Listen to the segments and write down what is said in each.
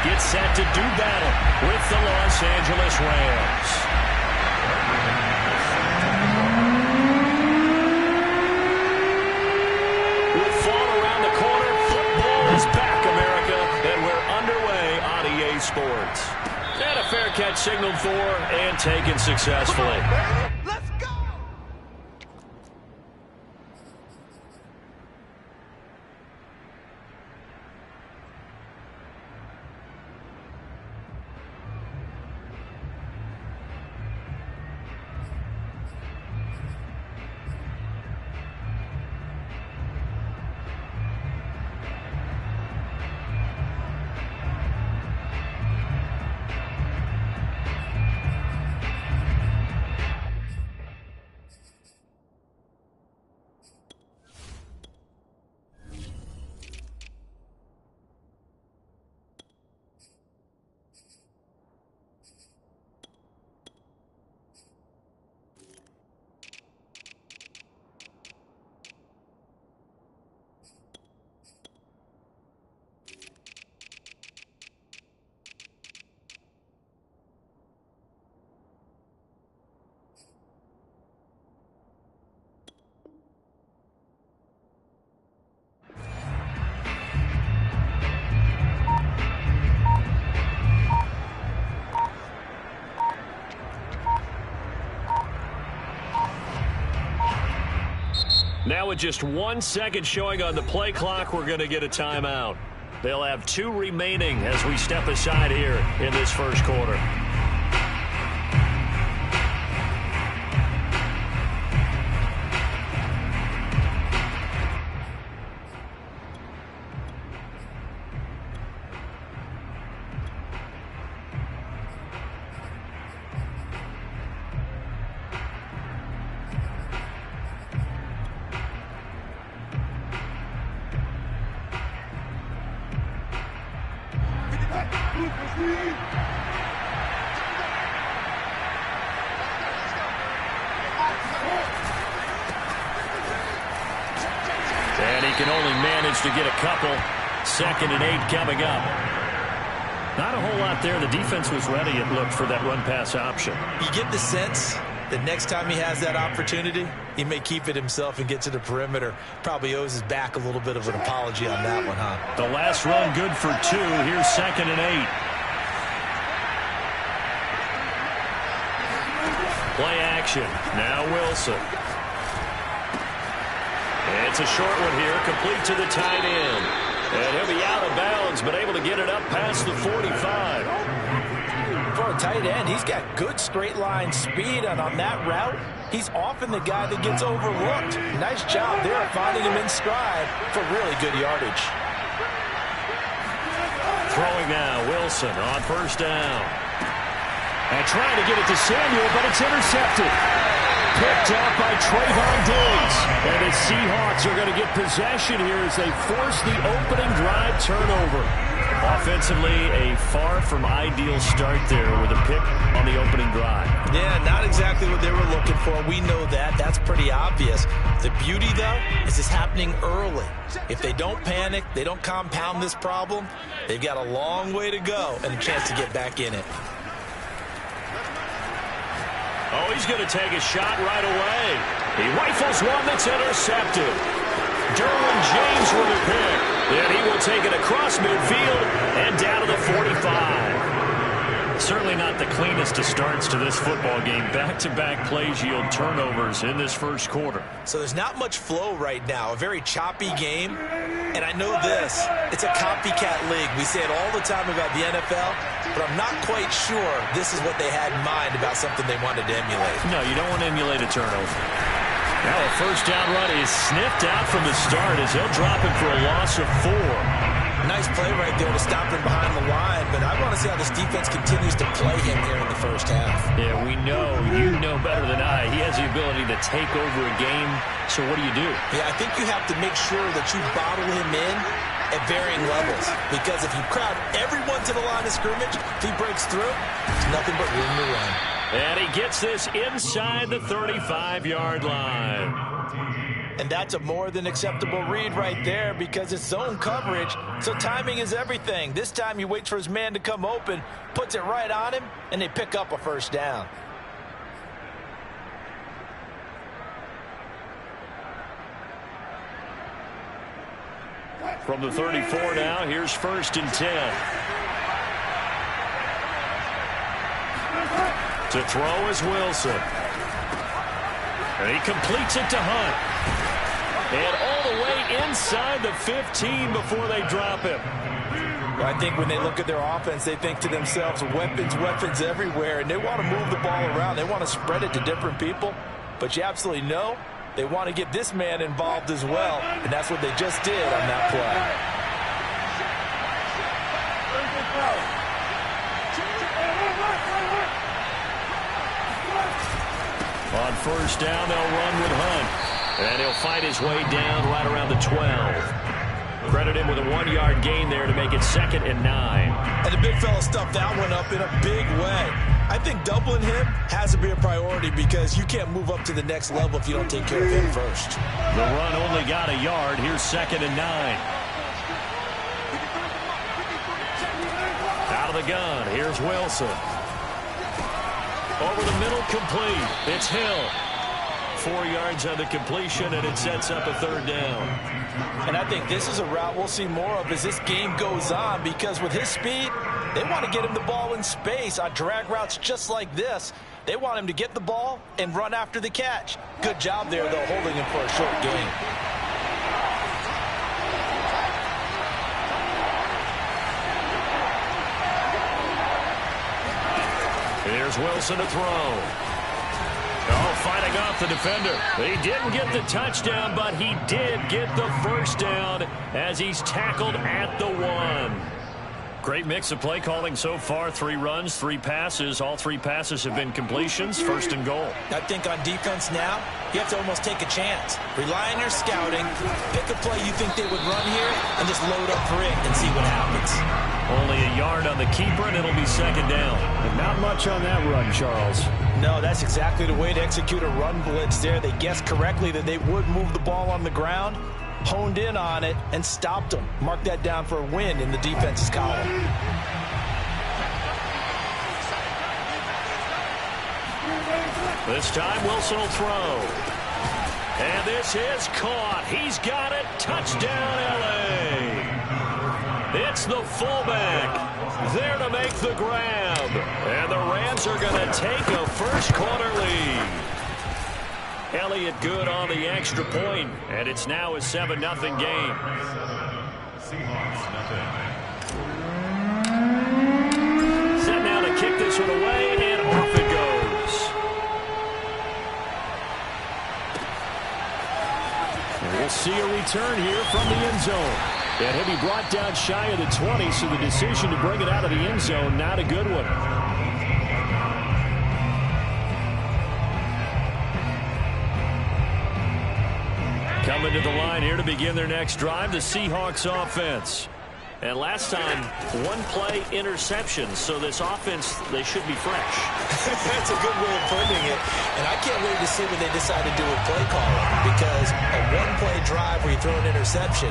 gets set to do battle with the Los Angeles Rams. With fall around the corner, football is back, America, and we're underway on EA Sports. And a fair catch signaled for and taken successfully. Let's go! Now with just 1 second showing on the play clock, we're going to get a timeout. They'll have 2 remaining as we step aside here in this first quarter. And he can only manage to get a couple. 2nd and 8 coming up. Not a whole lot there. The defense was ready, it looked, for that run-pass option. You get the sense that next time he has that opportunity, he may keep it himself and get to the perimeter. Probably owes his back a little bit of an apology on that one, huh? The last run good for 2. Here's 2nd and 8. Play action. Now Wilson. It's a short one here, complete to the tight end. And he'll be out of bounds, but able to get it up past the 45. For a tight end, he's got good straight line speed, and on that route, he's often the guy that gets overlooked. Nice job there of finding him in stride for really good yardage. Throwing now, Wilson on first down. And trying to get it to Samuel, but it's intercepted. Picked up by Trayvon Diggs. And the Seahawks are going to get possession here as they force the opening drive turnover. Offensively, a far from ideal start there with a pick on the opening drive. Yeah, not exactly what they were looking for. We know that. That's pretty obvious. The beauty, though, is it's happening early. If they don't panic, they don't compound this problem, they've got a long way to go and a chance to get back in it. Oh, he's going to take a shot right away. He rifles one that's intercepted. Derwin James with a pick. And he will take it across midfield and down to the 45. Certainly not the cleanest of starts to this football game. Back-to-back plays yield turnovers in this first quarter. So there's not much flow right now. A very choppy game. And I know this. It's a copycat league. We say it all the time about the NFL, but I'm not quite sure this is what they had in mind about something they wanted to emulate. No, you don't want to emulate a turnover. Now a first down run is sniffed out from the start as he'll drop him for a loss of 4. Nice play right there to stop him behind the line, but I want to see how this defense continues to play him here in the first half. Yeah, we know, you know better than I, he has the ability to take over a game, so what do you do? Yeah, I think you have to make sure that you bottle him in at varying levels, because if you crowd everyone to the line of scrimmage, if he breaks through, there's nothing but room to run. And he gets this inside the 35-yard line. And that's a more than acceptable read right there because it's zone coverage, so timing is everything. This time he waits for his man to come open, puts it right on him, and they pick up a first down. From the 34 now, here's 1st and 10. To throw is Wilson. And he completes it to Hunt. And all the way inside the 15 before they drop him. Well, I think when they look at their offense, they think to themselves, weapons, weapons everywhere, and they want to move the ball around. They want to spread it to different people. But you absolutely know they want to get this man involved as well, and that's what they just did on that play. On 1st down, they'll run with Hunt. And he'll fight his way down right around the 12. Credit him with a 1-yard gain there to make it 2nd and 9. And the big fella stuffed that one up in a big way. I think doubling him has to be a priority because you can't move up to the next level if you don't take care of him first. The run only got a yard. Here's 2nd and 9. Out of the gun. Here's Wilson. Over the middle, complete. It's Hill. 4 yards on the completion, and it sets up a 3rd down. And I think this is a route we'll see more of as this game goes on because with his speed, they want to get him the ball in space on drag routes just like this. They want him to get the ball and run after the catch. Good job there, though, holding him for a short gain. Here's Wilson to throw. Oh, fighting off the defender. He didn't get the touchdown, but he did get the first down as he's tackled at the 1. Great mix of play calling so far. 3 runs, 3 passes. All 3 passes have been completions. 1st and goal. I think on defense now, you have to almost take a chance. Rely on your scouting. Pick a play you think they would run here and just load up for it and see what happens. Only a yard on the keeper, and it'll be 2nd down. But not much on that run, Charles. No, that's exactly the way to execute a run blitz there. They guessed correctly that they would move the ball on the ground, honed in on it, and stopped them. Mark that down for a win in the defense's column. This time, Wilson will throw. And this is caught. He's got it. Touchdown, L.A. It's the fullback there to make the grab. And the Rams are going to take a first-quarter lead. Elliott good on the extra point, and it's now a 7-0 game. Set now to kick this one away, and off it goes. And we'll see a return here from the end zone. And he'll be brought down shy of the 20, so the decision to bring it out of the end zone, not a good one. Coming to the line here to begin their next drive, the Seahawks offense. And last time, 1-play interception, so this offense, they should be fresh. That's a good way of putting it. And I can't wait to see what they decide to do with play calling, because a 1-play drive where you throw an interception,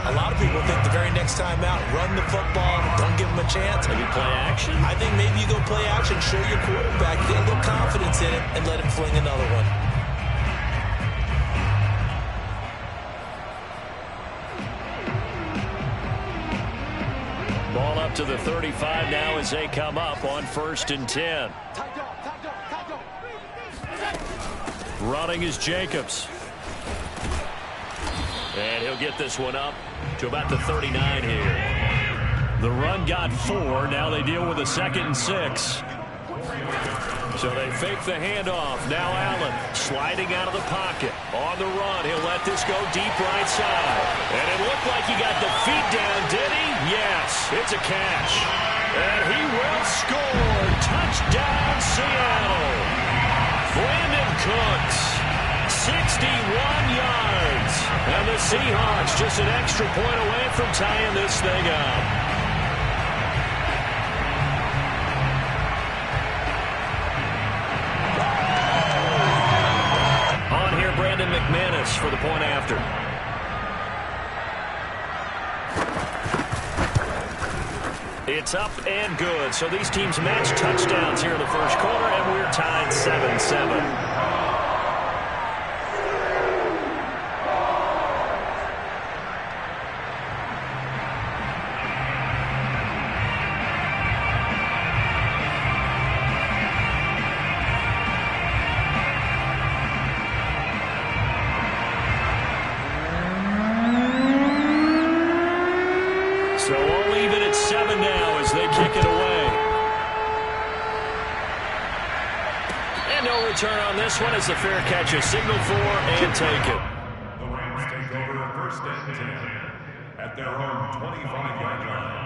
a lot of people think the very next time out, run the football, don't give them a chance. Maybe play action? I think maybe you go play action, show your quarterback, get a little confidence in it, and let him fling another one. Ball up to the 35 now as they come up on 1st and 10. Running is Jacobs. And he'll get this one up to about the 39 here. The run got 4. Now they deal with a 2nd and 6. So they fake the handoff. Now Allen sliding out of the pocket. On the run, he'll let this go deep right side. And it looked like he got the feet down, did he? Yes, it's a catch. And he will score. Touchdown, Seattle. Brandon Cooks, 61 yards. And the Seahawks just an extra point away from tying this thing up. for the point after. It's up and good. So these teams match touchdowns here in the first quarter, and we're tied 7-7. So all even at 7 now as they kick it away. And no return on this one. It's a fair catch, a signal for, and take it. The Rams take over first and 10 at their own 25-yard line.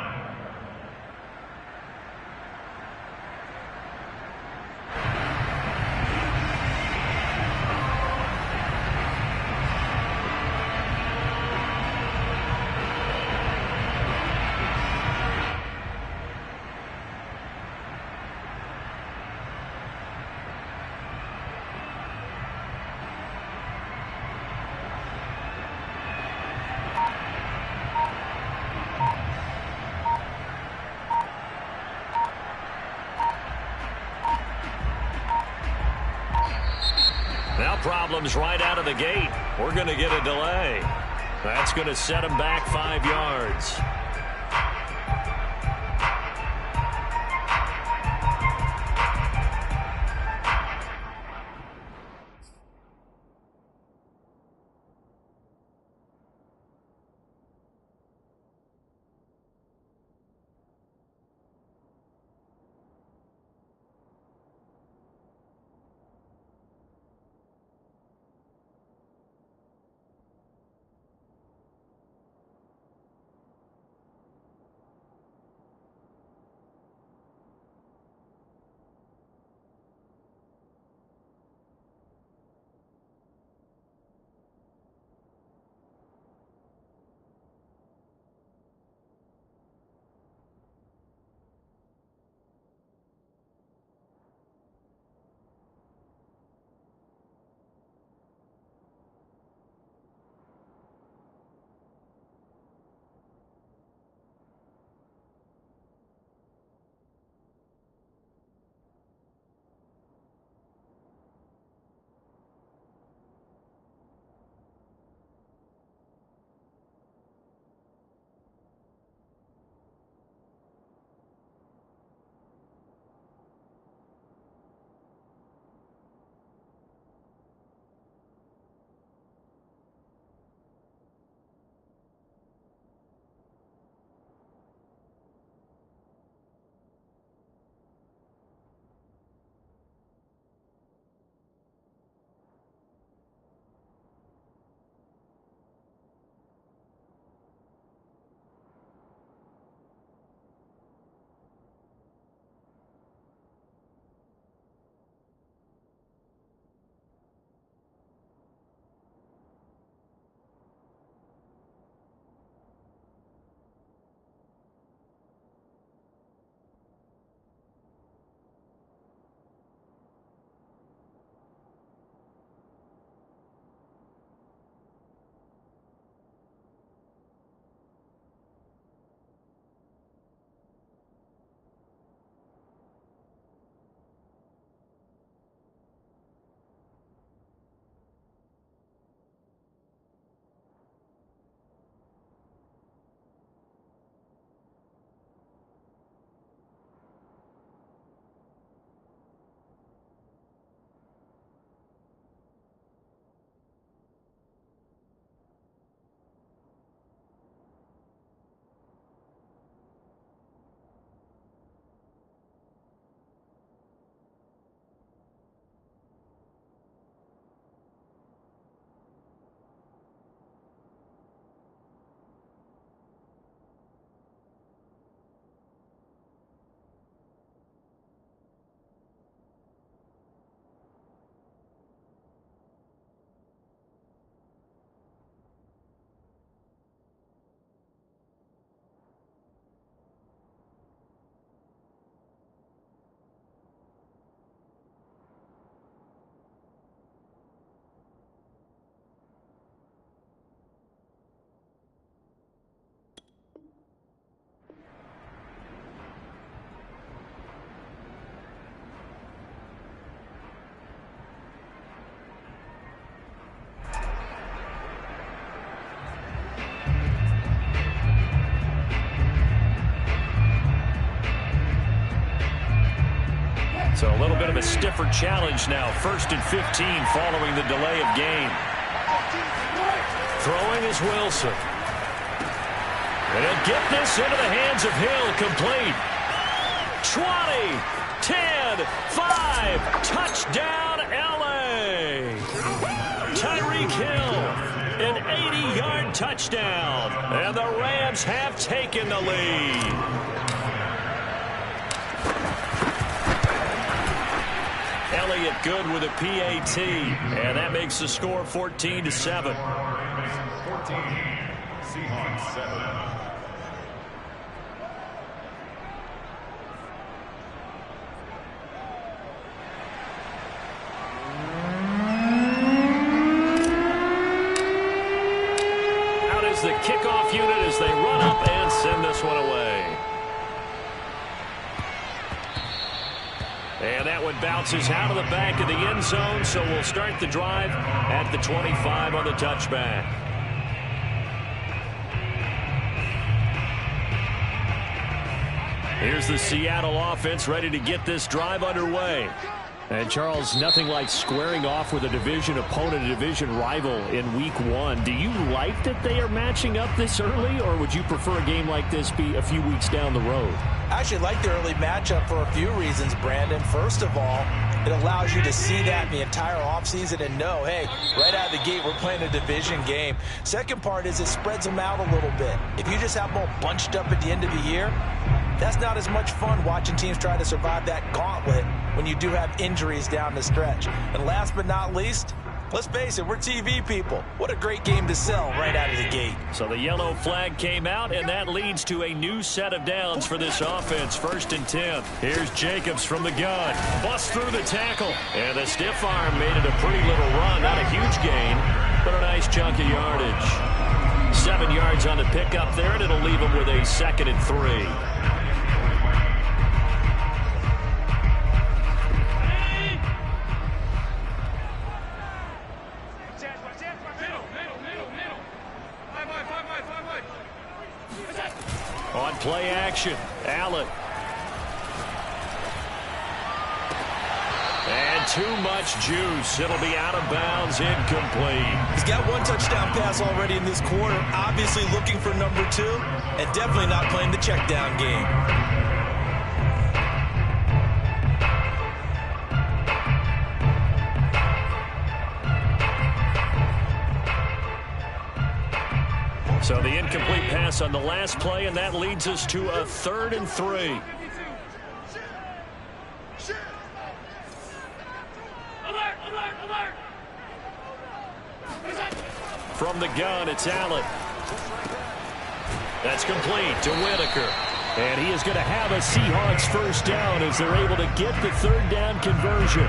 Now problems right out of the gate. We're going to get a delay. That's going to set them back 5 yards. So a little bit of a stiffer challenge now. 1st and 15 following the delay of game. Throwing is Wilson. And he'll get this into the hands of Hill, complete. 20, 10, 5, touchdown LA. Tyreek Hill, an 80-yard touchdown. And the Rams have taken the lead. Elliott good with a PAT, and that makes the score 14-7. 14, Seahawks 7. The kickoff unit as they run up and send this one away. And that one bounces out of the back of the end zone, so we'll start the drive at the 25 on the touchback. Here's the Seattle offense ready to get this drive underway. And, Charles, nothing like squaring off with a division opponent, a division rival in Week 1. Do you like that they are matching up this early, or would you prefer a game like this be a few weeks down the road? I actually like the early matchup for a few reasons, Brandon. First of all, it allows you to see that in the entire offseason and know, hey, right out of the gate, we're playing a division game. Second part is it spreads them out a little bit. If you just have them all bunched up at the end of the year, that's not as much fun watching teams try to survive that gauntlet when you do have injuries down the stretch. And last but not least, let's face it, we're TV people. What a great game to sell right out of the gate. So the yellow flag came out, and that leads to a new set of downs for this offense. 1st and 10. Here's Jacobs from the gun. Busts through the tackle. And the stiff arm made it a pretty little run. Not a huge gain, but a nice chunk of yardage. 7 yards on the pickup there, and it'll leave him with a 2nd and 3. On play action, Allen. And too much juice. It'll be out of bounds, incomplete. He's got one touchdown pass already in this quarter. Obviously looking for number 2, and definitely not playing the check down game. So the incomplete pass on the last play, and that leads us to a 3rd and 3. From the gun, it's Allen. That's complete to Whitaker. And he is going to have a Seahawks first down as they're able to get the 3rd down conversion.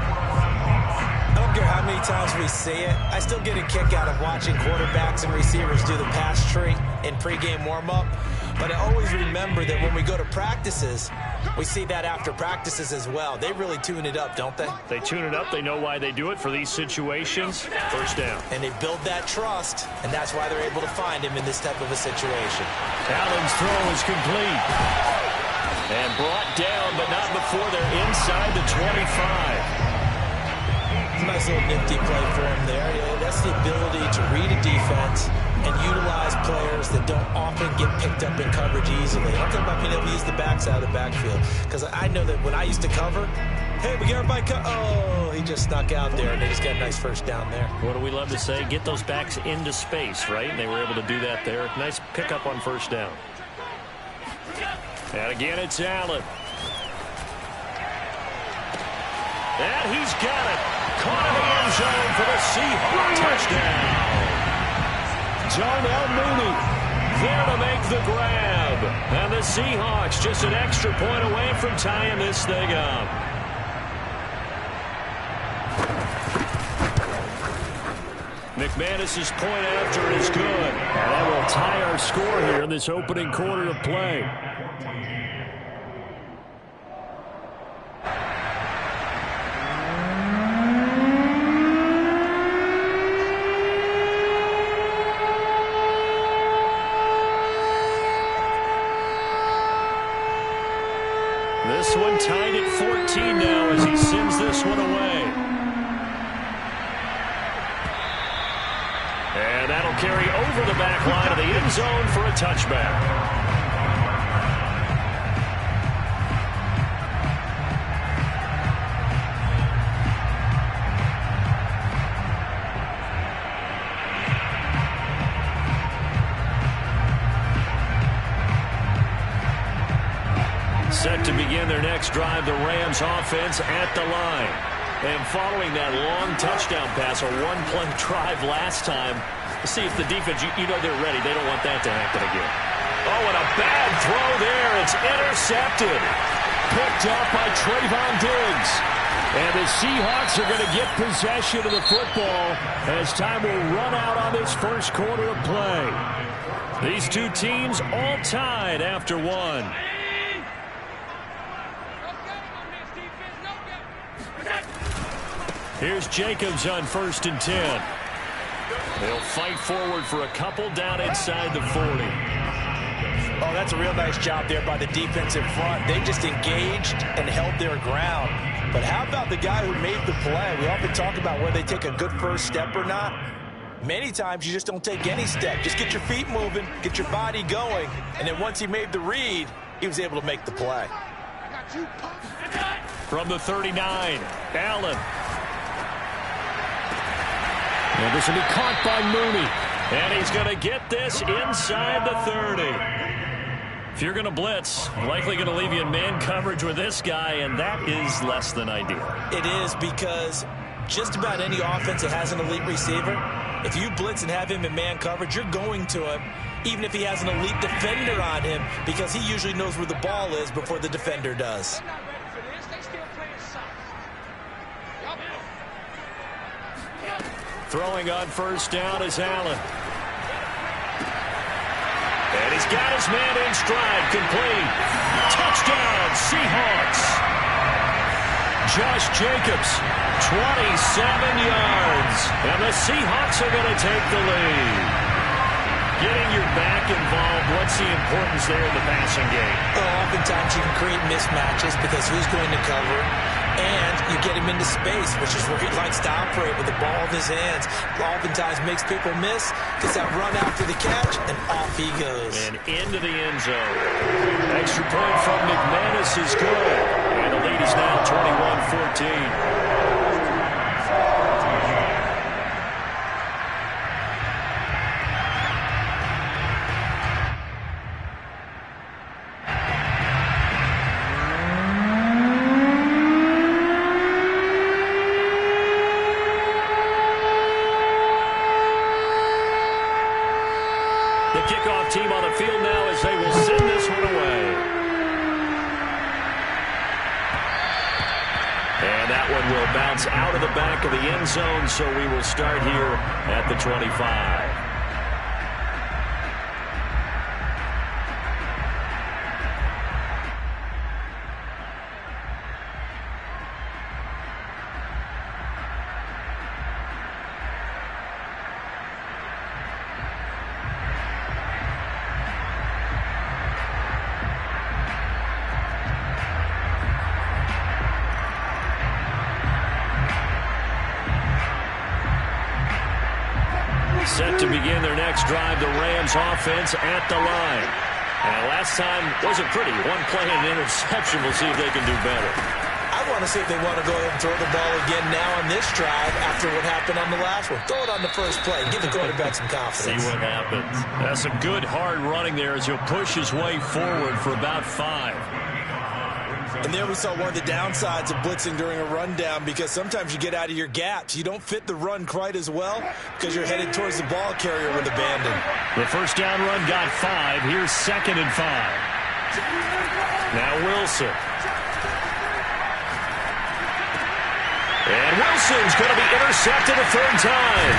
I don't care how many times we say it, I still get a kick out of watching quarterbacks and receivers do the pass tree in pregame warm-up. But I always remember that when we go to practices, we see that after practices as well. They really tune it up, don't they? They tune it up. They know why they do it for these situations. First down. And they build that trust, and that's why they're able to find him in this type of a situation. Allen's throw is complete. And brought down, but not before they're inside the 25. Nice little nifty play for him there. Yeah, that's the ability to read a defense and utilize players that don't often get picked up in coverage easily. I'm talking about being able to use the backside of the backfield. Because I know that when I used to cover, hey, we got everybody oh, he just snuck out there, and they just got a nice first down there. What do we love to say? Get those backs into space, right? And they were able to do that there. Nice pickup on first down. And again, it's Allen. And he's got it. Caught in the end zone for the Seahawks touchdown. Darnell Mooney there to make the grab. And the Seahawks just an extra point away from tying this thing up. McManus's point after is good. And that will tie our score here in this opening quarter of play. This one tied at 14 now as he sends this one away. And that'll carry over the back line of the end zone for a touchback. Set to begin their next drive, the Rams offense at the line. And following that long touchdown pass, a one-play drive last time, see if the defense, you know they're ready. They don't want that to happen again. Oh, and a bad throw there. It's intercepted. Picked up by Trayvon Diggs. And the Seahawks are going to get possession of the football as time will run out on this first quarter of play. These two teams all tied after one. Here's Jacobs on 1st and 10. They'll fight forward for a couple down inside the 40. Oh, that's a real nice job there by the defensive front. They just engaged and held their ground. But how about the guy who made the play? We often talk about whether they take a good first step or not. Many times you just don't take any step. Just get your feet moving, get your body going, and then once he made the read, he was able to make the play. From the 39, Allen. And this will be caught by Mooney. And he's going to get this inside the 30. If you're going to blitz, likely going to leave you in man coverage with this guy, and that is less than ideal. It is, because just about any offense that has an elite receiver, if you blitz and have him in man coverage, you're going to him, even if he has an elite defender on him, because he usually knows where the ball is before the defender does. Throwing on 1st down is Allen. And he's got his man in stride, complete. Touchdown, Seahawks. Josh Jacobs, 27 yards. And the Seahawks are going to take the lead. Getting your back involved, what's the importance there in the passing game? Well, oftentimes you can create mismatches because who's going to cover, and you get him into space, which is where he likes to operate with the ball in his hands. Oftentimes makes people miss, gets that run after the catch, and off he goes. And into the end zone. Extra point from McManus is good. And the lead is now 21-14. Kickoff team on the field now as they will send this one away. And that one will bounce out of the back of the end zone, so we will start here at the 25. Set to begin their next drive, the Rams offense at the line. And last time wasn't pretty. One play and an interception. We'll see if they can do better. I want to see if they want to go ahead and throw the ball again now on this drive after what happened on the last one. Throw it on the first play. Give the quarterback some confidence. See what happens. That's some good hard running there as he'll push his way forward for about 5. And there we saw one of the downsides of blitzing during a rundown, because sometimes you get out of your gaps. You don't fit the run quite as well because you're headed towards the ball carrier with abandon. The first down run got 5. Here's 2nd and 5. Now Wilson. And Wilson's going to be intercepted a 3rd time.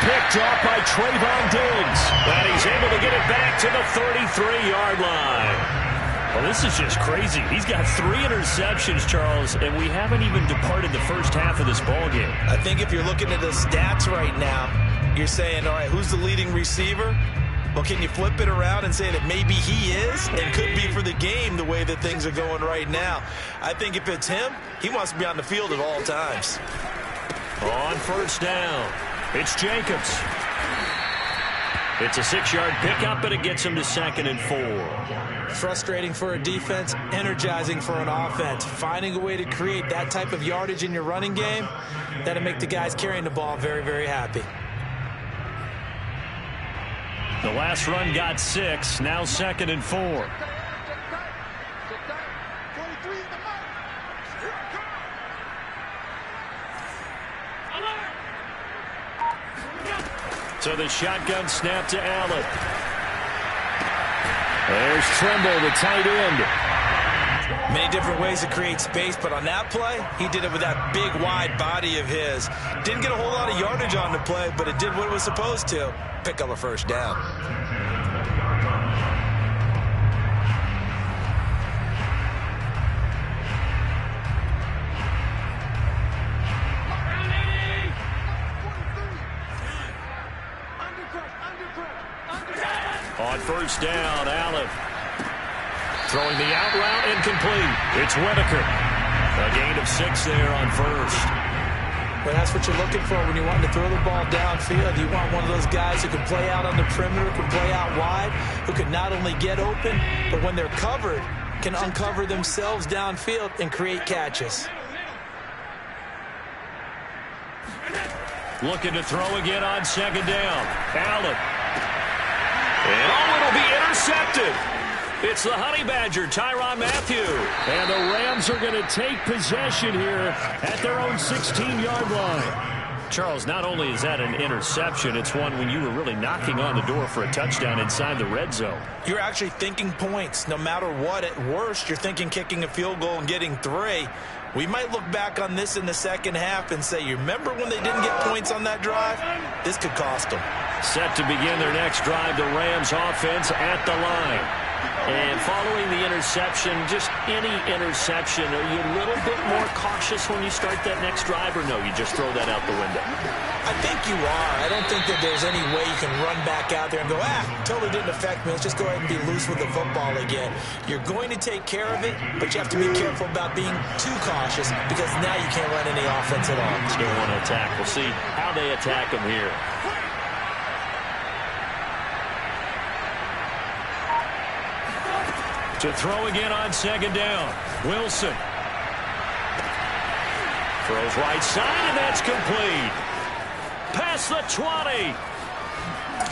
Picked off by Trayvon Diggs. And he's able to get it back to the 33-yard line. Well, this is just crazy. He's got 3 interceptions, Charles, and we haven't even departed the first half of this ballgame. I think if you're looking at the stats right now, you're saying, all right, who's the leading receiver? Well, can you flip it around and say that maybe he is and could be for the game the way that things are going right now? I think if it's him, he wants to be on the field at all times. On first down, it's Jacobs. It's a 6-yard pickup, but it gets him to 2nd and 4. Frustrating for a defense, energizing for an offense. Finding a way to create that type of yardage in your running game, that'll make the guys carrying the ball very, very happy. The last run got 6, now 2nd and 4. So the shotgun snap to Allen. There's Trimble, the tight end. Many different ways to create space, but on that play, he did it with that big, wide body of his. Didn't get a whole lot of yardage on the play, but it did what it was supposed to. Pick up a first down. On first down, Allen. Throwing the out route, incomplete. It's Whitaker. A gain of 6 there on first. Well, that's what you're looking for when you want to throw the ball downfield. You want one of those guys who can play out on the perimeter, can play out wide, who can not only get open, but when they're covered, can uncover themselves downfield and create catches. Looking to throw again on 2nd down. Allen. And it'll be intercepted. It's the Honey Badger, Tyrann Mathieu. And the Rams are going to take possession here at their own 16-yard line. Charles, not only is that an interception, it's one when you were really knocking on the door for a touchdown inside the red zone. You're actually thinking points. No matter what, at worst, you're thinking kicking a field goal and getting 3. We might look back on this in the second half and say, you remember when they didn't get points on that drive? This could cost them. Set to begin their next drive, the Rams offense at the line. And following the interception, just any interception, are you a little bit more cautious when you start that next drive, or no, you just throw that out the window? I think you are. I don't think that there's any way you can run back out there and go, totally didn't affect me. Let's just go ahead and be loose with the football again. You're going to take care of it, but you have to be careful about being too cautious because now you can't run any offense at all. You don't want to attack. We'll see how they attack them here. To throw again on 2nd down. Wilson. Throws right side, and that's complete. Past the 20.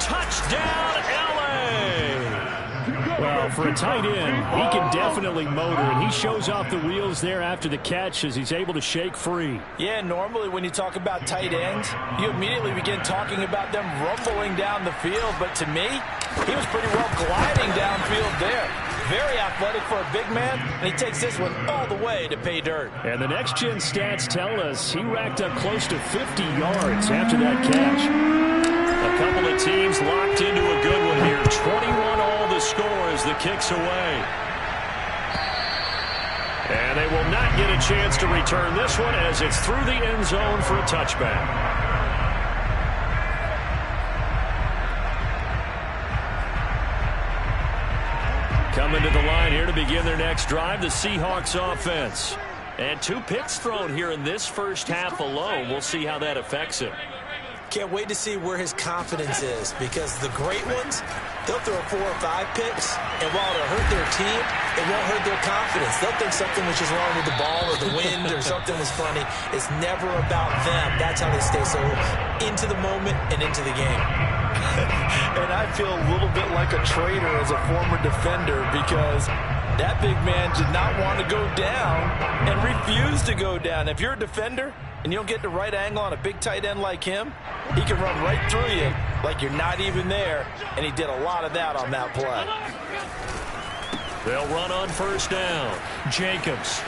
Touchdown, L.A. Well, for a tight end, he can definitely motor, and he shows off the wheels there after the catch as he's able to shake free. Yeah, normally when you talk about tight ends, you immediately begin talking about them rumbling down the field. But to me, he was pretty well gliding downfield there. Very athletic for a big man, and he takes this one all the way to pay dirt. And the next-gen stats tell us he racked up close to 50 yards after that catch. A couple of teams locked into a good one here. 21-all the score as the kick's away. And they will not get a chance to return this one as it's through the end zone for a touchback. Coming to the line here to begin their next drive, the Seahawks offense. And 2 picks thrown here in this first half alone. We'll see how that affects him. Can't wait to see where his confidence is, because the great ones, they'll throw 4 or 5 picks, and while it'll hurt their team, it won't hurt their confidence. They'll think something was just wrong with the ball or the wind or something was funny. It's never about them. That's how they stay so into the moment and into the game. And I feel a little bit like a traitor as a former defender, because that big man did not want to go down and refused to go down. If you're a defender and you don't get the right angle on a big tight end like him, he can run right through you like you're not even there, and he did a lot of that on that play. They'll run on first down. Jacobs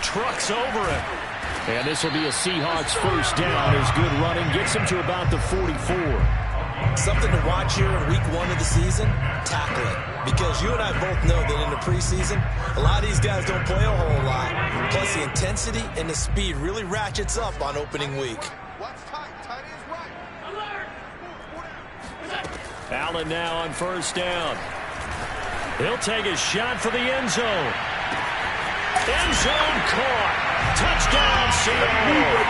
trucks over it. And this will be a Seahawks first down as good running gets him to about the 44. Something to watch here in week 1 of the season, tackling. Because you and I both know that in the preseason, a lot of these guys don't play a whole lot. Plus, the intensity and the speed really ratchets up on opening week. Allen now on first down. He'll take a shot for the end zone. End zone caught. Touchdown, Seattle.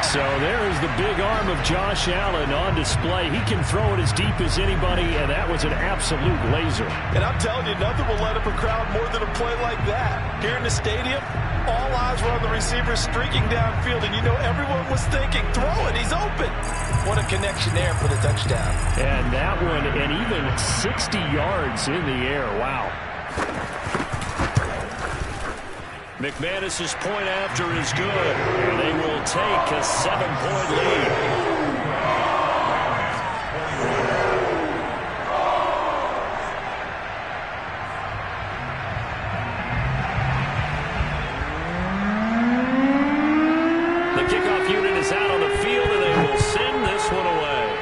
So there is the big arm of Josh Allen on display. He can throw it as deep as anybody, and that was an absolute laser. And I'm telling you, nothing will let up a crowd more than a play like that. Here in the stadium, all eyes were on the receiver streaking downfield, and you know everyone was thinking, throw it, he's open. What a connection there for the touchdown. And that one, and even 60 yards in the air. Wow. McManus's point after is good, and they will take a 7-point lead. The kickoff unit is out on the field, and they will send this one away.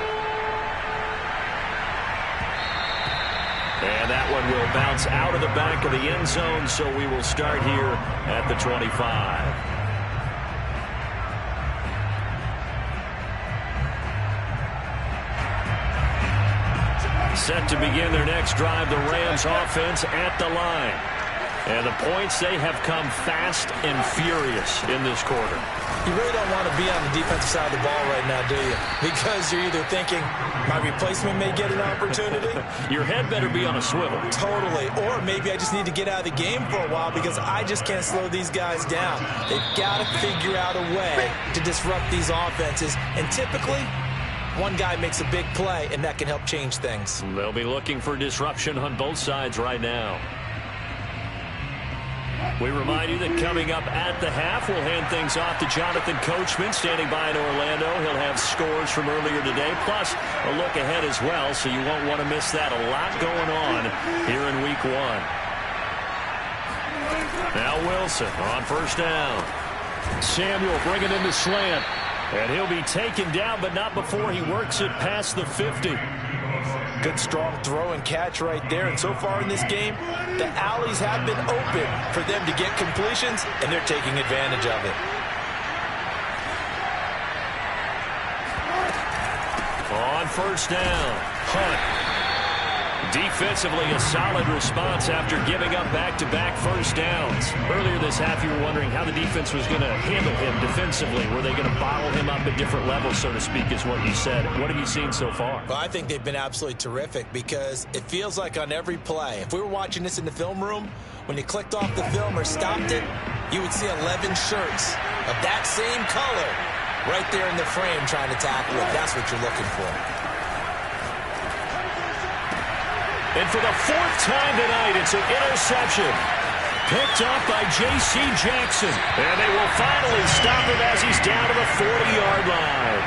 And that one will bounce out of the back of the end zone, so we will start here at the 25. Set to begin their next drive, the Rams offense at the line. And the points, they have come fast and furious in this quarter. You really don't want to be on the defensive side of the ball right now, do you? Because you're either thinking, my replacement may get an opportunity. Your head better be on a swivel. Totally. Or maybe I just need to get out of the game for a while because I just can't slow these guys down. They've got to figure out a way to disrupt these offenses. And typically, one guy makes a big play, and that can help change things. They'll be looking for disruption on both sides right now. We remind you that coming up at the half, we'll hand things off to Jonathan Coachman, standing by in Orlando. He'll have scores from earlier today, plus a look ahead as well, so you won't want to miss that. A lot going on here in Week 1. Now Wilson on first down. Samuel bringing in the slant, and he'll be taken down, but not before he works it past the 50. Good strong throw and catch right there. And so far in this game, the alleys have been open for them to get completions, and they're taking advantage of it. On first down, Hunt. Defensively, a solid response after giving up back-to-back first downs. Earlier this half, you were wondering how the defense was going to handle him defensively. Were they going to bottle him up at different levels, so to speak, is what you said. What have you seen so far? Well, I think they've been absolutely terrific because it feels like on every play, if we were watching this in the film room, when you clicked off the film or stopped it, you would see 11 shirts of that same color right there in the frame trying to tackle it. That's what you're looking for. And for the 4th time tonight, it's an interception. Picked up by J.C. Jackson. And they will finally stop him as he's down to the 40-yard line.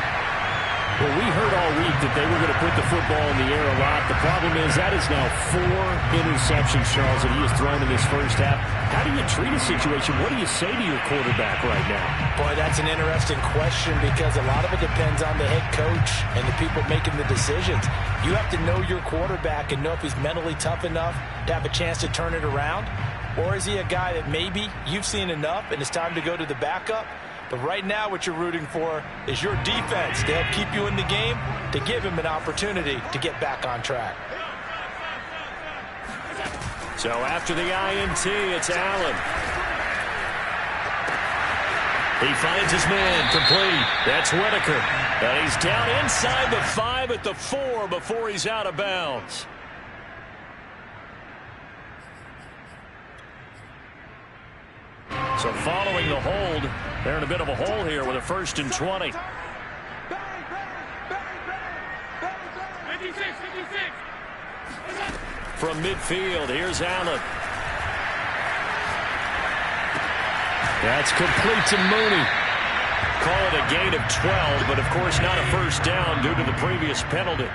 Well, we heard all week that they were going to put the football in the air a lot. The problem is that is now 4 interceptions, Charles, that he has thrown in this first half. How do you treat a situation? What do you say to your quarterback right now? Boy, that's an interesting question because a lot of it depends on the head coach and the people making the decisions. You have to know your quarterback and know if he's mentally tough enough to have a chance to turn it around. Or is he a guy that maybe you've seen enough and it's time to go to the backup? But right now what you're rooting for is your defense to help keep you in the game, to give him an opportunity to get back on track. So after the INT, it's Allen. He finds his man complete. That's Whitaker. And he's down inside the 5 at the 4 before he's out of bounds. So following the hold, they're in a bit of a hole here with a 1st and 20. 56. From midfield, here's Allen. That's complete to Mooney. Call it a gain of 12, but of course not a first down due to the previous penalty.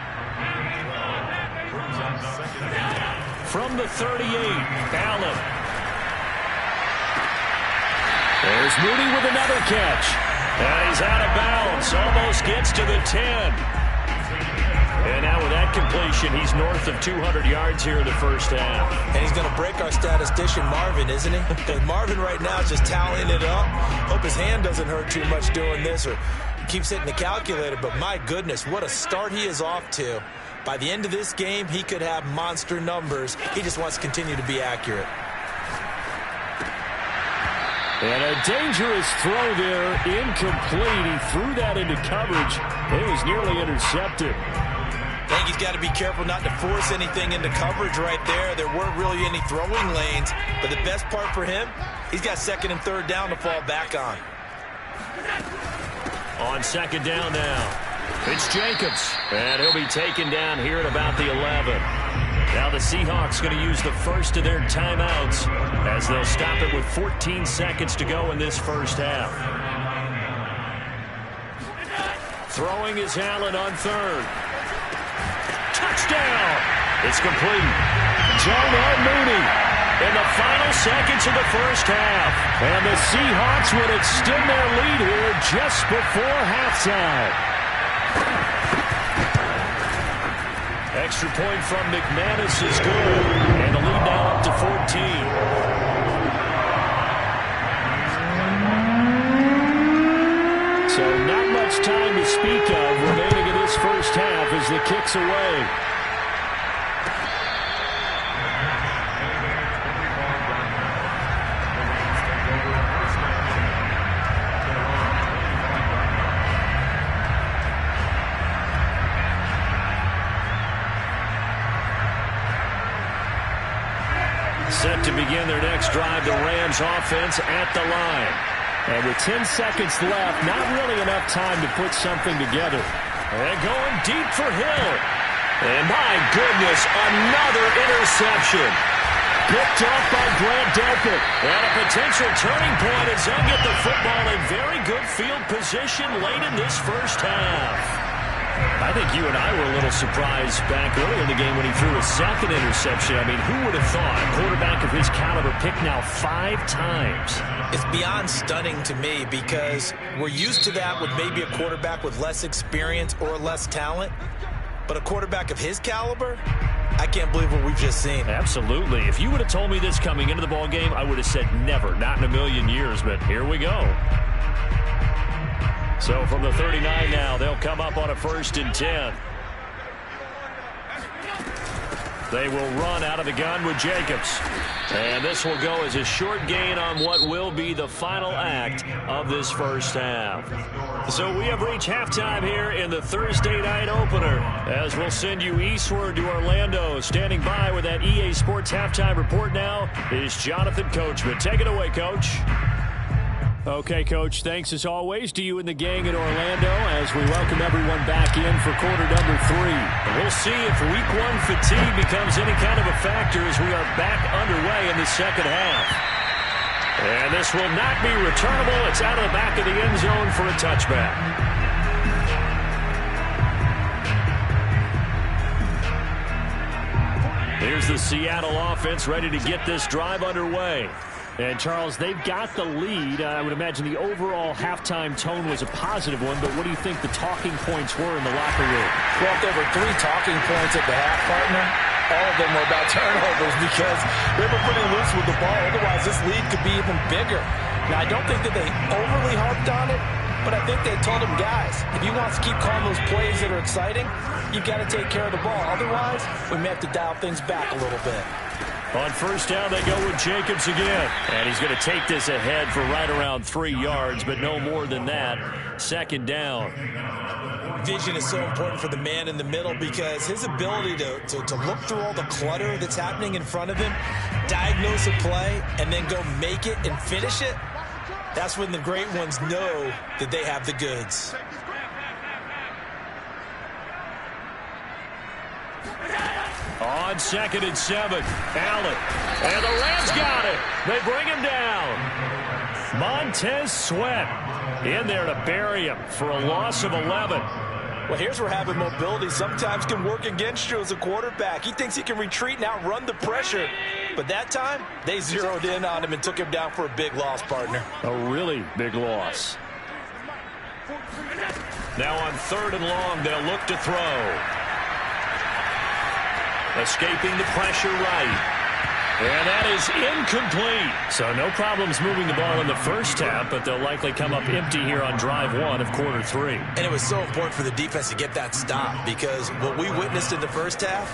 From the 38, Allen. There's Mooney with another catch. And he's out of bounds. Almost gets to the 10. And now with that completion, he's north of 200 yards here in the first half. And he's going to break our statistician, Marvin, isn't he? Because Marvin right now is just tallying it up. Hope his hand doesn't hurt too much doing this or keeps hitting the calculator. But my goodness, what a start he is off to. By the end of this game, he could have monster numbers. He just wants to continue to be accurate. And a dangerous throw there, incomplete. He threw that into coverage. It was nearly intercepted. I think he's got to be careful not to force anything into coverage right there. There weren't really any throwing lanes, but the best part for him, he's got second and third down to fall back on. On second down now, it's Jacobs, and he'll be taken down here at about the 11. Now the Seahawks going to use the first of their timeouts as they'll stop it with 14 seconds to go in this first half. Throwing is Allen on third. Touchdown! It's complete. Jonah Mooney in the final seconds of the first half. And the Seahawks would extend their lead here just before halftime. Extra point from McManus is good. And the lead now up to 14. So not much time to speak of remaining in this first half as the kick's away. Set to begin their next drive, the Rams offense at the line. And with 10 seconds left, not really enough time to put something together. And going deep for Hill. And my goodness, another interception. Picked off by Grant Delpit. And a potential turning point as they'll get the football in very good field position late in this first half. I think you and I were a little surprised back early in the game when he threw a second interception. I mean, who would have thought a quarterback of his caliber picked now 5 times? It's beyond stunning to me because we're used to that with maybe a quarterback with less experience or less talent. But a quarterback of his caliber, I can't believe what we've just seen. Absolutely. If you would have told me this coming into the ball game, I would have said never, not in a million years. But here we go. So from the 39 now, they'll come up on a 1st and 10. They will run out of the gun with Jacobs. And this will go as a short gain on what will be the final act of this first half. So we have reached halftime here in the Thursday night opener, as we'll send you eastward to Orlando. Standing by with that EA Sports halftime report now is Jonathan Coachman. Take it away, Coach. Okay, Coach, thanks as always to you and the gang in Orlando as we welcome everyone back in for quarter number 3. And we'll see if week 1 fatigue becomes any kind of a factor as we are back underway in the second half. And this will not be returnable. It's out of the back of the end zone for a touchback. Here's the Seattle offense ready to get this drive underway. And, Charles, they've got the lead. I would imagine the overall halftime tone was a positive one, but what do you think the talking points were in the locker room? Well, if there were 3 talking points at the half, partner, all of them were about turnovers because they were pretty loose with the ball. Otherwise, this lead could be even bigger. Now, I don't think that they overly harped on it, but I think they told them, guys, if you want to keep calling those plays that are exciting, you've got to take care of the ball. Otherwise, we may have to dial things back a little bit. On first down, they go with Jacobs again. And he's going to take this ahead for right around 3 yards, but no more than that. Second down. Vision is so important for the man in the middle because his ability to look through all the clutter that's happening in front of him, diagnose a play, and then go make it and finish it, that's when the great ones know that they have the goods. On 2nd and 7, Allen. And the Rams got it. They bring him down. Montez Sweat in there to bury him for a loss of 11. Well, here's where having mobility sometimes can work against you as a quarterback. He thinks he can retreat and outrun the pressure. But that time, they zeroed in on him and took him down for a big loss, partner. A really big loss. Now on 3rd and long, they'll look to throw. Escaping the pressure right. And that is incomplete. So no problems moving the ball in the first half, but they'll likely come up empty here on drive one of quarter three. And it was so important for the defense to get that stop, because what we witnessed in the first half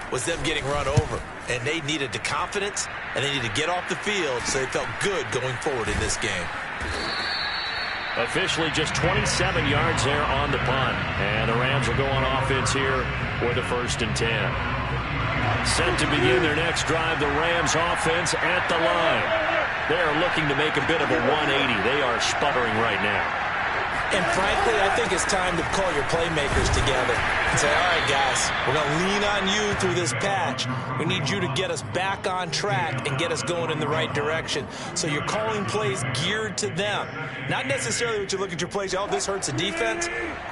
was them getting run over. And they needed the confidence, and they needed to get off the field so they felt good going forward in this game. Officially just 27 yards there on the punt. And the Rams will go on offense here for the 1st and 10. Set to begin their next drive, the Rams offense at the line. They are looking to make a bit of a 180. They are sputtering right now. And frankly, I think it's time to call your playmakers together and say, all right, guys, we're going to lean on you through this patch. We need you to get us back on track and get us going in the right direction. So you're calling plays geared to them. Not necessarily what you look at your plays, oh, this hurts the defense.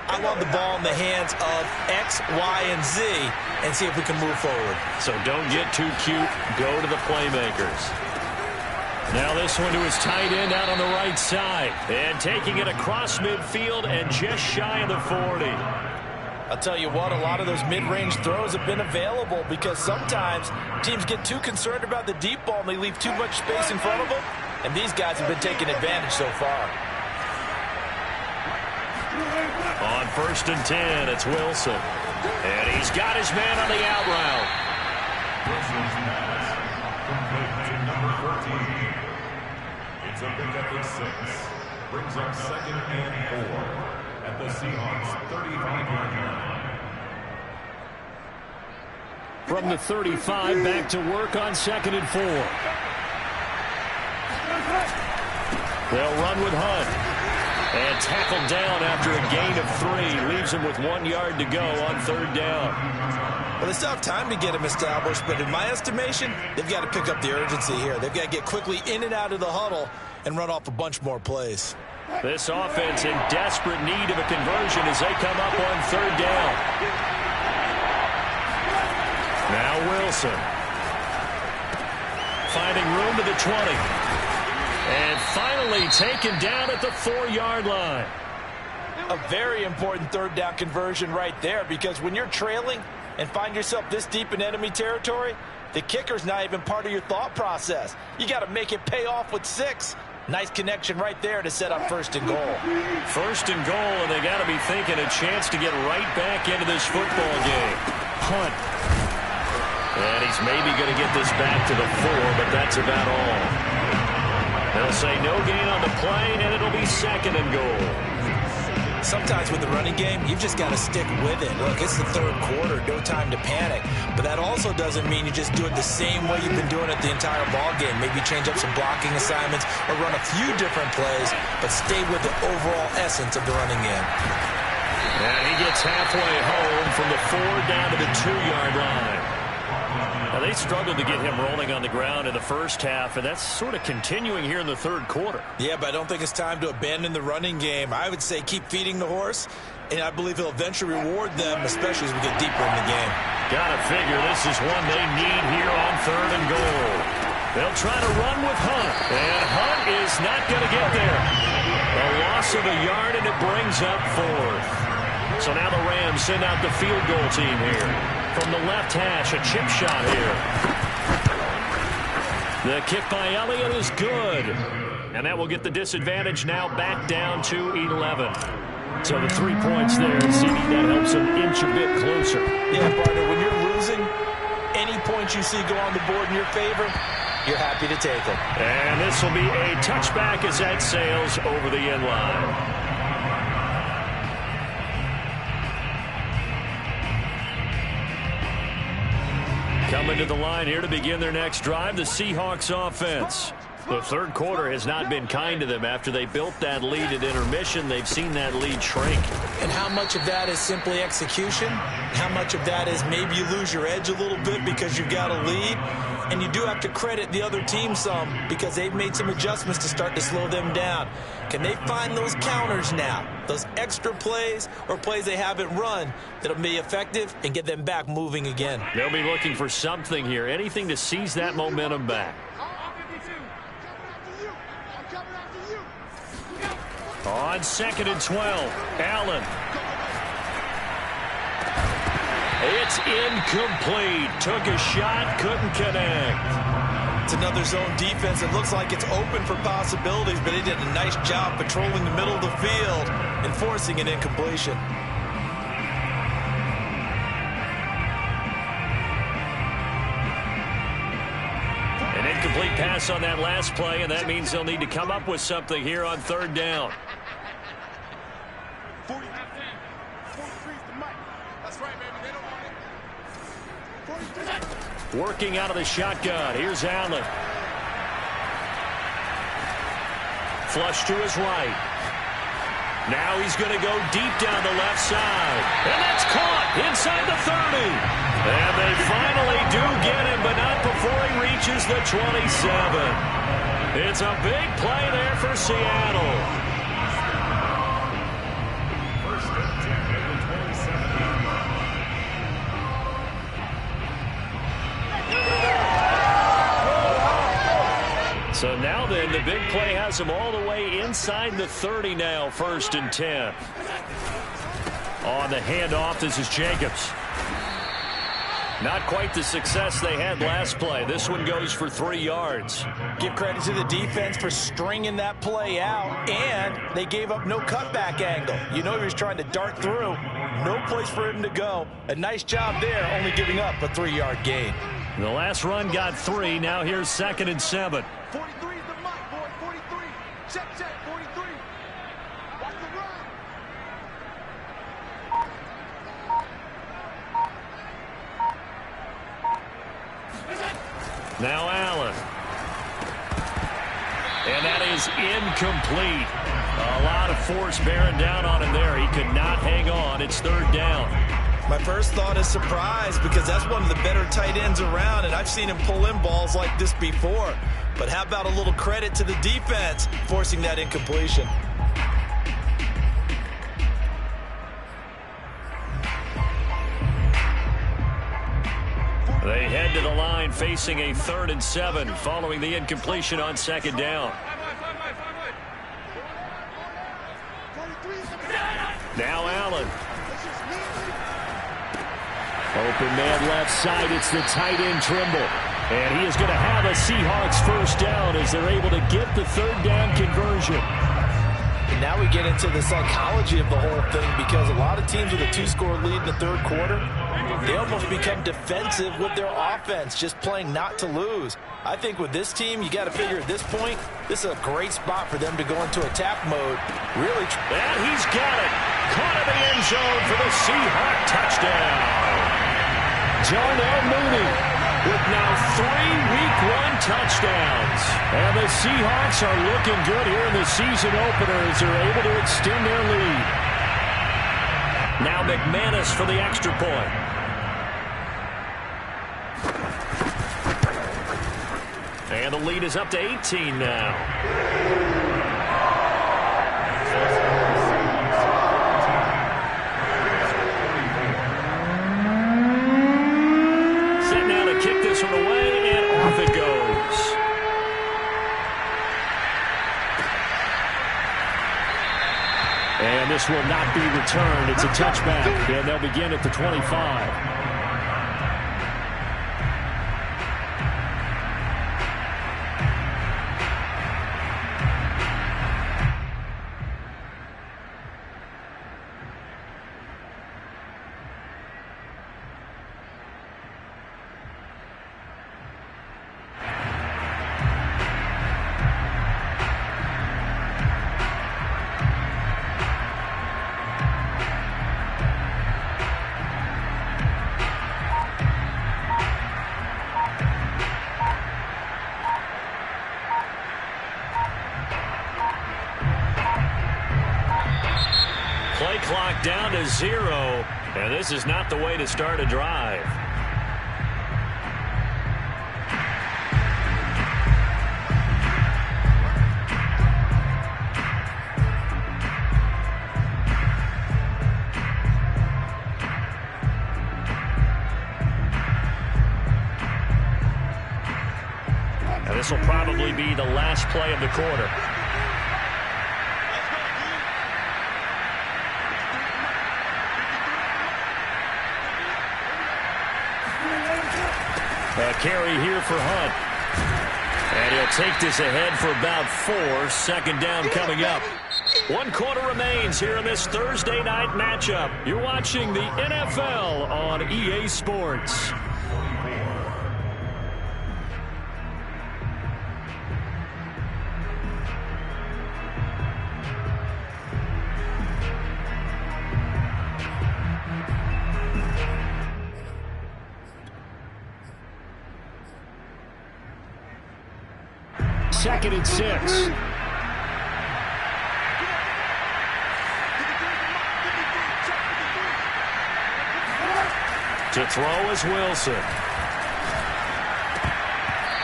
I want the ball in the hands of X, Y, and Z and see if we can move forward. So don't get too cute. Go to the playmakers. Now this one to his tight end out on the right side. And taking it across midfield and just shy of the 40. I'll tell you what, a lot of those mid-range throws have been available because sometimes teams get too concerned about the deep ball and they leave too much space in front of them. And these guys have been taking advantage so far. On 1st and 10, it's Wilson. And he's got his man on the out route. Wilson's pass complete to number 14. It's a pickup of 6. Brings up 2nd and 4 at the Seahawks 35-yard line. From the 35, back to work on 2nd and 4. They'll run with Hunt. And tackled down after a gain of 3. Leaves him with 1 yard to go on 3rd down. Well, they still have time to get him established, but in my estimation, they've got to pick up the urgency here. They've got to get quickly in and out of the huddle and run off a bunch more plays. This offense in desperate need of a conversion as they come up on 3rd down. Now Wilson. Finding room to the 20. And finally taken down at the 4-yard line. A very important 3rd down conversion right there, because when you're trailing and find yourself this deep in enemy territory, the kicker's not even part of your thought process. You got to make it pay off with 6. Nice connection right there to set up 1st and goal. 1st and goal, and they got to be thinking a chance to get right back into this football game. Hunt. And he's maybe going to get this back to the 4, but that's about all. They'll say no gain on the play, and it'll be 2nd and goal. Sometimes with the running game, you've just got to stick with it. Look, it's the 3rd quarter, no time to panic. But that also doesn't mean you just do it the same way you've been doing it the entire ball game. Maybe change up some blocking assignments or run a few different plays, but stay with the overall essence of the running game. And he gets halfway home from the 4 down to the 2-yard line. Now, they struggled to get him rolling on the ground in the first half, and that's sort of continuing here in the 3rd quarter. Yeah, but I don't think it's time to abandon the running game. I would say keep feeding the horse, and I believe he'll eventually reward them, especially as we get deeper in the game. Gotta figure this is one they need here on 3rd and goal. They'll try to run with Hunt, and Hunt is not going to get there. A loss of a yard, and it brings up 4th. So now the Rams send out the field goal team here. From the left hash, a chip shot here. The kick by Elliott is good. And that will get the disadvantage now back down to 11. So the 3 points there, and CD, that helps them inch a bit closer. Yeah, partner, when you're losing, any points you see go on the board in your favor, you're happy to take them. And this will be a touchback as that sails over the end line. Coming to the line here to begin their next drive, the Seahawks offense. The 3rd quarter has not been kind to them. After they built that lead at intermission, they've seen that lead shrink. And how much of that is simply execution? How much of that is maybe you lose your edge a little bit because you've got a lead? And you do have to credit the other team some because they've made some adjustments to start to slow them down. Can they find those counters now, those extra plays or plays they haven't run that'll be effective and get them back moving again? They'll be looking for something here, anything to seize that momentum back. On 2nd and 12, Allen. It's incomplete. Took a shot, couldn't connect. It's another zone defense. It looks like it's open for possibilities, but they did a nice job patrolling the middle of the field and forcing an incompletion. An incomplete pass on that last play, and that means they'll need to come up with something here on third down. Working out of the shotgun. Here's Allen. Flush to his right. Now he's going to go deep down the left side. And that's caught inside the 30. And they finally do get him, but not before he reaches the 27. It's a big play there for Seattle. So now then, the big play has him all the way inside the 30 now, 1st and 10. On the handoff, this is Jacobs. Not quite the success they had last play. This one goes for 3 yards. Give credit to the defense for stringing that play out, and they gave up no cutback angle. You know he was trying to dart through. No place for him to go. A nice job there, only giving up a 3-yard gain. The last run got 3. Now here's 2nd and 7. 43 is the mic, boy. 43. Check, 43. Watch the run. Now Allen. And that is incomplete. A lot of force bearing down on him there. He could not hang on. It's 3rd down. My first thought is surprise, because that's one of the better tight ends around, and I've seen him pull in balls like this before. But how about a little credit to the defense forcing that incompletion? They head to the line facing a 3rd and 7 following the incompletion on 2nd down. Now Allen. Open man left side. It's the tight end Trimble. And he is going to have a Seahawks 1st down as they're able to get the 3rd down conversion. And now we get into the psychology of the whole thing, because a lot of teams with a 2-score lead in the 3rd quarter, they almost become defensive with their offense, just playing not to lose. I think with this team, you got to figure at this point, this is a great spot for them to go into attack mode. Really. And he's got it. Caught in the end zone for the Seahawk touchdown. Darnell Mooney with now 3 Week 1 touchdowns. And the Seahawks are looking good here in the season opener as they're able to extend their lead. Now McManus for the extra point. And the lead is up to 18 now. Set now to kick this one away, and off it goes. And this will not be returned. It's a touchback, and they'll begin at the 25. Play clock down to 0, and this is not the way to start a drive. And this will probably be the last play of the quarter. A carry here for Hunt. And he'll take this ahead for about 4. Second down coming up. 1 quarter remains here in this Thursday night matchup. You're watching the NFL on EA Sports. Second and 6. To throw is Wilson.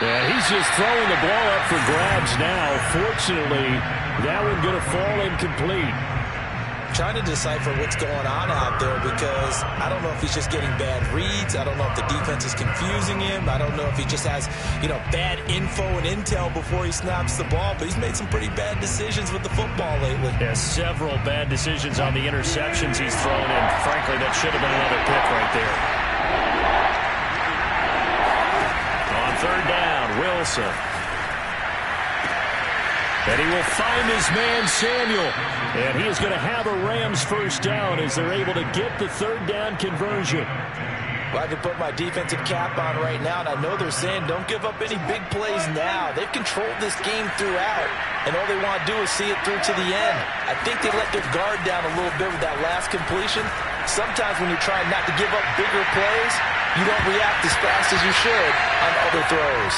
Yeah, he's just throwing the ball up for grabs now. Fortunately, that one going to fall incomplete. Trying to decipher what's going on out there because I don't know if he's just getting bad reads. I don't know if the defense is confusing him. I don't know if he just has, bad info and intel before he snaps the ball. But he's made some pretty bad decisions with the football lately. Yeah, several bad decisions on the interceptions he's thrown, and frankly, that should have been another pick right there. On third down, Wilson. And he will find his man, Samuel. And he is going to have a Rams first down as they're able to get the third down conversion. Well, I can put my defensive cap on right now, and I know they're saying don't give up any big plays now. They've controlled this game throughout, and all they want to do is see it through to the end. I think they let their guard down a little bit with that last completion. Sometimes when you're trying not to give up bigger plays, you don't react as fast as you should on other throws.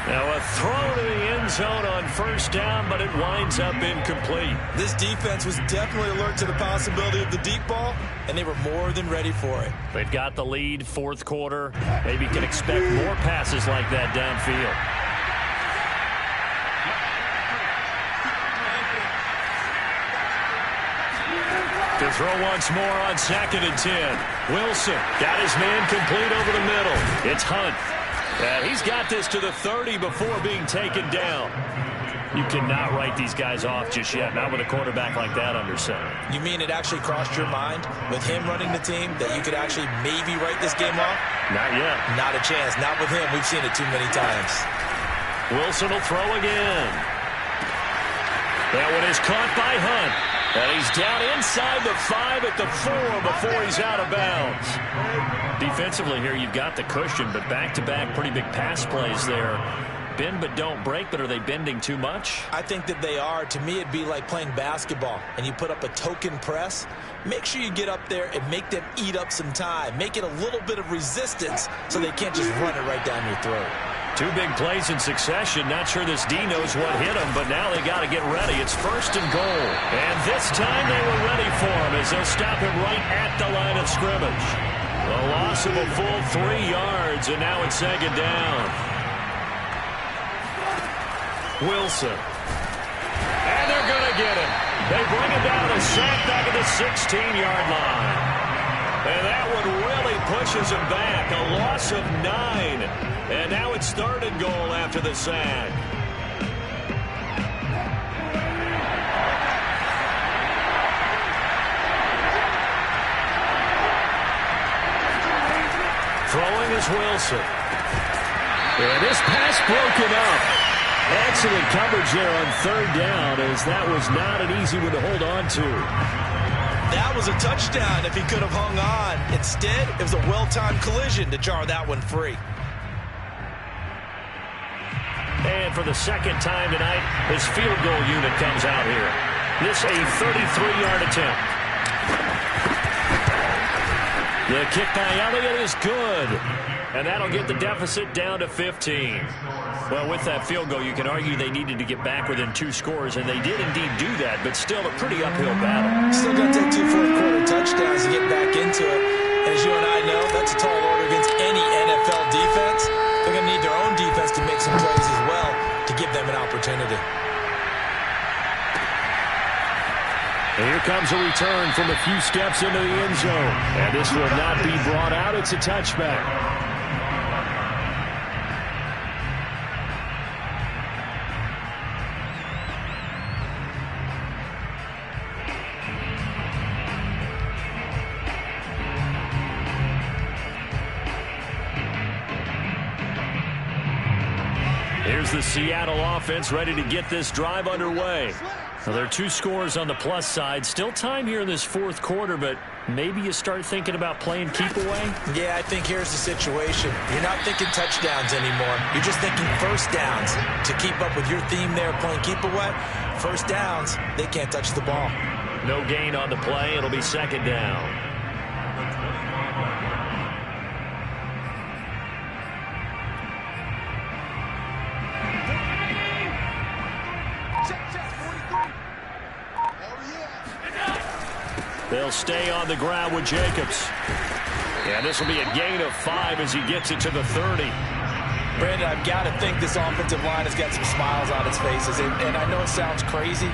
Now a throw to the end zone on first down, but it winds up incomplete. This defense was definitely alert to the possibility of the deep ball, and they were more than ready for it. They've got the lead, fourth quarter. Maybe you can expect more passes like that downfield. To throw once more on 2nd and 10. Wilson got his man complete over the middle. It's Hunt. He's got this to the 30 before being taken down. You cannot write these guys off just yet, not with a quarterback like that under center. You mean it actually crossed your mind with him running the team that you could actually maybe write this game off? Not yet. Not a chance. Not with him. We've seen it too many times. Wilson will throw again. That one is caught by Hunt. And he's down inside the 5 at the 4 before he's out of bounds. Defensively here, you've got the cushion, but back-to-back pretty big pass plays there. Bend but don't break, but are they bending too much? I think that they are. To me, it'd be like playing basketball, and you put up a token press. Make sure you get up there and make them eat up some time. Make it a little bit of resistance so they can't just run it right down your throat. 2 big plays in succession. Not sure this D knows what hit him, but now they got to get ready. It's 1st and goal. And this time they were ready for him as they'll stop him right at the line of scrimmage. A loss of a full 3 yards, and now it's 2nd down. Wilson. And they're going to get him. They bring him down a sack back at the 16-yard line. And that one really pushes him back. A loss of 9. And now it's 3rd and goal after the sack. Throwing is Wilson. And this pass broken up. Excellent coverage there on 3rd down, as that was not an easy one to hold on to. That was a touchdown if he could have hung on. Instead, it was a well-timed collision to jar that one free. And for the 2nd time tonight, his field goal unit comes out here. This a 33-yard attempt. The kick by Elliott is good. And that'll get the deficit down to 15. Well, with that field goal, you can argue they needed to get back within 2 scores, and they did indeed do that, but still a pretty uphill battle. Still got to take 2 fourth-quarter touchdowns to get back into it. And as you and I know, that's a tall order against any NFL defense. They're going to need their own defense to make some plays as well to give them an opportunity. And here comes a return from a few steps into the end zone. And this will not be brought out. It's a touchback. Here's the Seattle offense ready to get this drive underway. Well, there are 2 scores on the plus side. Still time here in this fourth quarter, but maybe you start thinking about playing keep away? Yeah, I think here's the situation. You're not thinking touchdowns anymore. You're just thinking first downs. To keep up with your theme there, playing keep away, first downs, they can't touch the ball. No gain on the play. It'll be second down. They'll stay on the ground with Jacobs. And this will be a gain of 5 as he gets it to the 30. Brandon, I've got to think this offensive line has got some smiles on its faces. And I know it sounds crazy,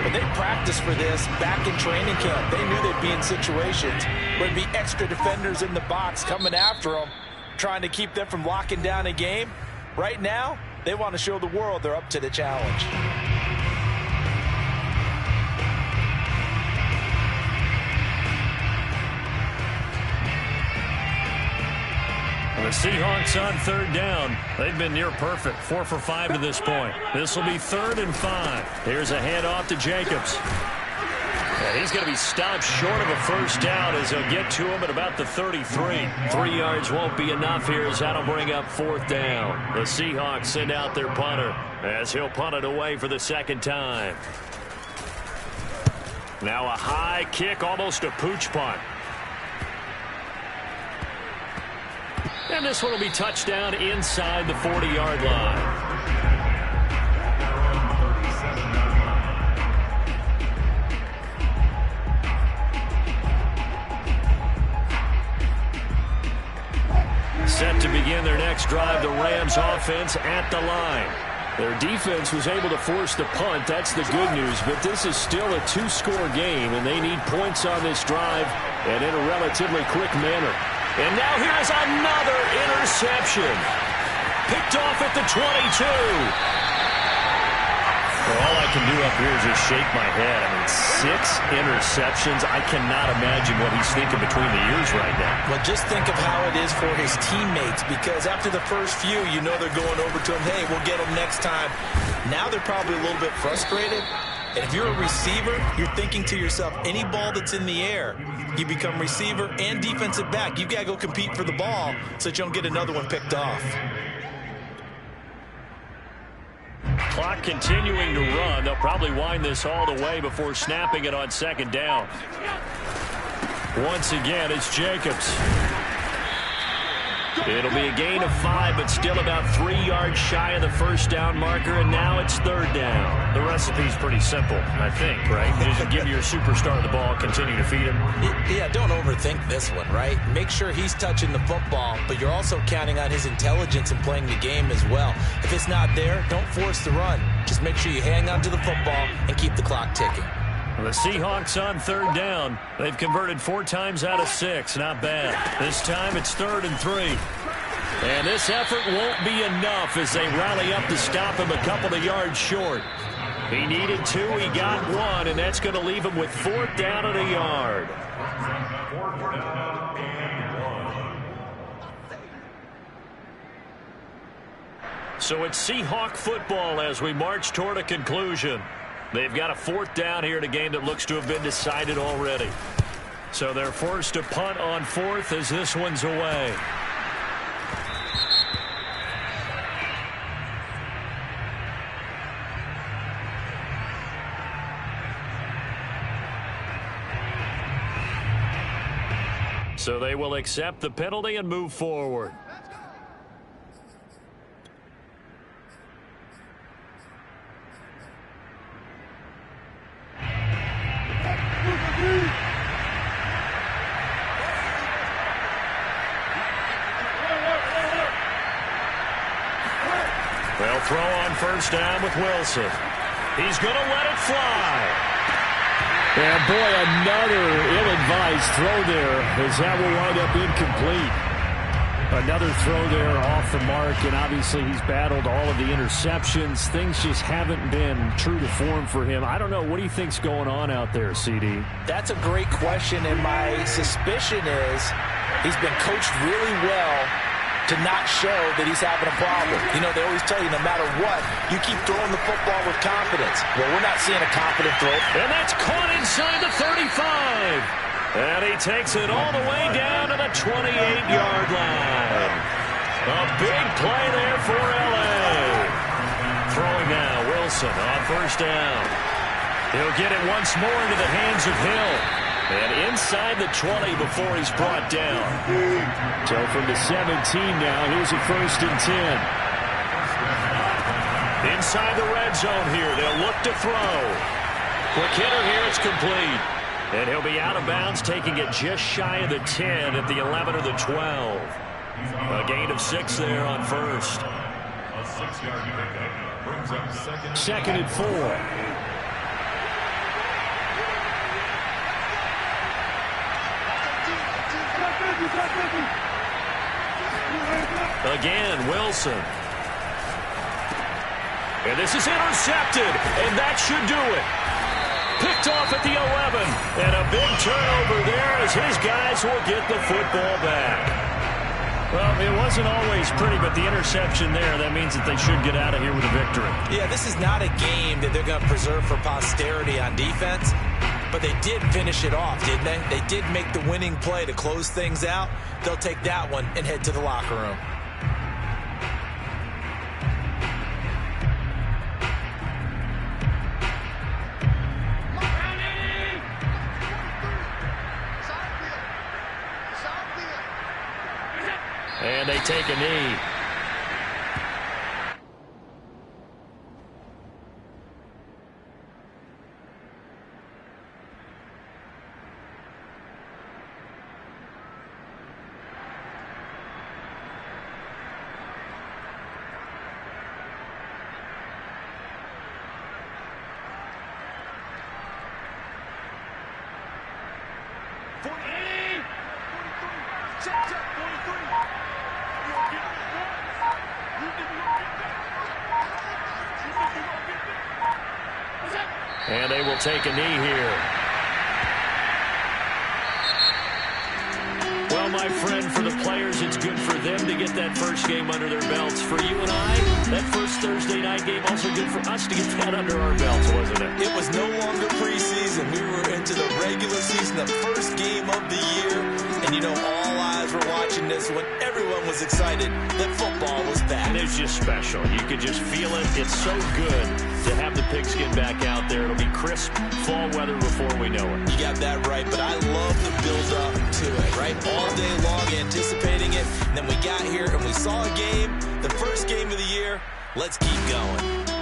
but they practiced for this back in training camp. They knew they'd be in situations where there'd be extra defenders in the box coming after them, trying to keep them from locking down a game. Right now, they want to show the world they're up to the challenge. The Seahawks on third down. They've been near perfect. 4 for 5 to this point. This will be 3rd and 5. Here's a handoff to Jacobs. And he's going to be stopped short of a first down as he'll get to him at about the 33. 3 yards won't be enough here as that'll bring up 4th down. The Seahawks send out their punter as he'll punt it away for the second time. Now a high kick, almost a pooch punt. And this one will be touchdown inside the 40-yard line. Set to begin their next drive, the Rams offense at the line. Their defense was able to force the punt. That's the good news, but this is still a 2-score game, and they need points on this drive and in a relatively quick manner. And now here's another interception. Picked off at the 22. Well, all I can do up here is just shake my head. I mean, 6 interceptions. I cannot imagine what he's thinking between the ears right now. Well, just think of how it is for his teammates, because after the first few, you know they're going over to him, hey, we'll get him next time. Now they're probably a little bit frustrated. And if you're a receiver, you're thinking to yourself, any ball that's in the air, you become receiver and defensive back. You've got to go compete for the ball so that you don't get another one picked off. Clock continuing to run. They'll probably wind this all the way before snapping it on second down. Once again, it's Jacobs. It'll be a gain of 5, but still about 3 yards shy of the first down marker, and now it's 3rd down. The recipe's pretty simple, I think, right? Just give your superstar the ball, continue to feed him. Yeah, don't overthink this one, right? Make sure he's touching the football, but you're also counting on his intelligence in playing the game as well. If it's not there, don't force the run. Just make sure you hang on to the football and keep the clock ticking. The Seahawks on 3rd down. They've converted 4 times out of 6. Not bad. This time it's 3rd and 3. And this effort won't be enough as they rally up to stop him a couple of yards short. He needed 2. He got 1, and that's going to leave him with 4th down and a yard. 4th down and 1. So it's Seahawk football as we march toward a conclusion. They've got a 4th down here in a game that looks to have been decided already. So they're forced to punt on 4th as this one's away. So they will accept the penalty and move forward. They'll throw on first down with Wilson. He's going to let it fly. And, boy, another ill-advised throw there as that will wind up incomplete. Another throw there off the mark, and obviously he's battled all of the interceptions. Things just haven't been true to form for him. I don't know. What do you think's going on out there, CD? That's a great question, and my suspicion is he's been coached really well to not show that he's having a problem. You know, they always tell you no matter what, you keep throwing the football with confidence. Well, we're not seeing a confident throw. And that's caught inside the 35. And he takes it all the way down to the 28-yard line. A big play there for L.A. Throwing now, Wilson on first down. He'll get it once more into the hands of Hill. And inside the 20 before he's brought down. So from the 17 now, here's a 1st and 10. Inside the red zone here, they'll look to throw. Quick hitter here, it's complete. And he'll be out of bounds, taking it just shy of the 10 at the 11 or the 12. A gain of 6 there on first. A 6-yard pickup brings up second and 4. Again, Wilson. And this is intercepted, and that should do it. Picked off at the 11, and a big turnover there as his guys will get the football back. Well, it wasn't always pretty, but the interception there, that means that they should get out of here with a victory. Yeah, this is not a game that they're going to preserve for posterity on defense, but they did finish it off, didn't they? They did make the winning play to close things out. They'll take that one and head to the locker room. And they take a knee. And they will take a knee here. Well, my friend, for the players, it's good for them to get that first game under their belts. For you and I, that first Thursday night game, also good for us to get that under our belts, wasn't it? It was no longer preseason. We were into the regular season, the first game of the year. And, you know, all eyes were watching this when everyone was excited that football was back. And it's just special. You could just feel it. It's so good to have the pigskin back out there. It'll be crisp fall weather before we know it. You got that right, but I love the build-up to it, right? All day long anticipating it. And then we got here and we saw a game, the first game of the year. Let's keep going.